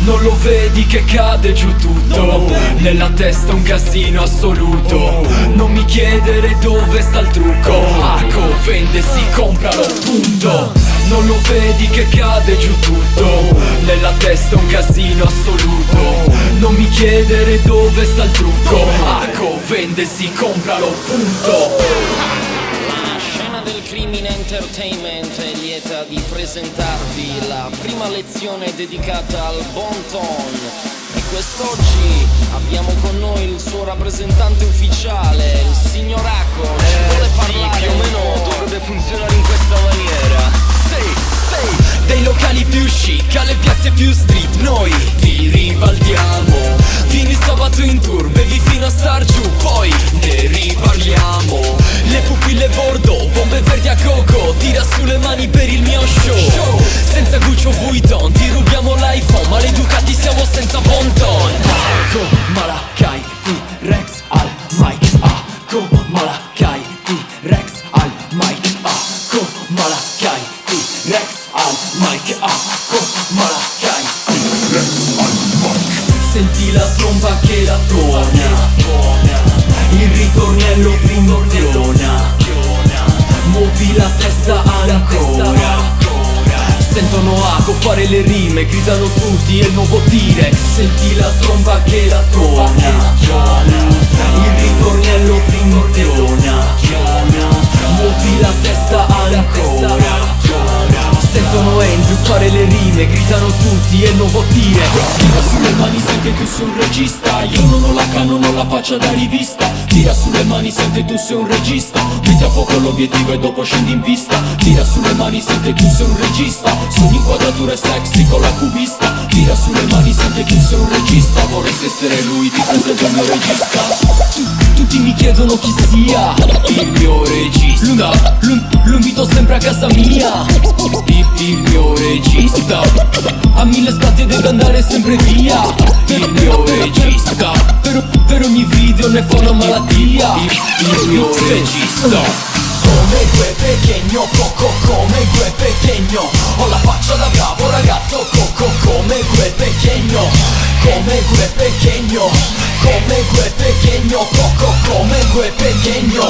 Non lo vedi che cade giù tutto? Nella testa un casino assoluto. Non mi chiedere dove sta il trucco. Aco, vende, si compralo, punto. Non lo vedi che cade giù tutto? Nella testa un casino assoluto. Non mi chiedere dove sta il trucco. Aco, vende, si compralo, punto. Del Crimine Entertainment è lieta di presentarvi la prima lezione dedicata al bon ton. E quest'oggi abbiamo con noi il suo rappresentante ufficiale, il signor Aco. Ci vuole parlare? Più o meno dovrebbe funzionare in questa maniera. Dei locali più chic alle piazze più street noi ti ribaltiamo. Vieni sabato in tour, bevi fino a star giù, poi ne riparliamo. Le pupille bordeaux, bombe verdi a coco, tira sulle mani per il mio show. Senza Guccio Vuitton, ti rubiamo l'iPhone, maleducati siamo senza bon ton. Ako, Malakai, T-Rex al mic. Ako, Malakai, T-Rex al mic. Ako, Malakai, T-Rex al mic. Ako, Malakai, T-Rex al mic. Senti la tromba che la tuona, il ritornello funziona. Muovi la testa ancora. Sentono Aco fare le rime, gridano tutti, è il nuovo T-Rex. Senti la tromba che la tuona, il ritornello funziona. Muovi la testa ancora. Sentono Andrew fare le rime, gridano tutti, è il nuovo T-Rex. Tira sulle mani, sente tu sei un regista. Io non ho la canna, non ho la faccia da rivista. Tira sulle mani, sente tu sei un regista. Metti a fuoco l'obiettivo e dopo scendi in pista. Tira sulle mani, sente tu sei un regista. Sono inquadrature sexy con la cubista. Tira sulle mani, sente tu sei un regista. Vorresti essere lui, ti presento il mio regista. Tutti mi chiedono chi sia il mio regista. Lo invito sempre a casa mia. Il mio regista a 1000 sbatti e deve andare sempre via. Il mio regista per ogni video ne fa una malattia. Il mio regista. Come gue pequeño, coco come gue pequeño. Ho la faccia da bravo ragazzo, coco come gue pequeño. Come gue pequeño, come gue pequeño, coco come gue pequeño.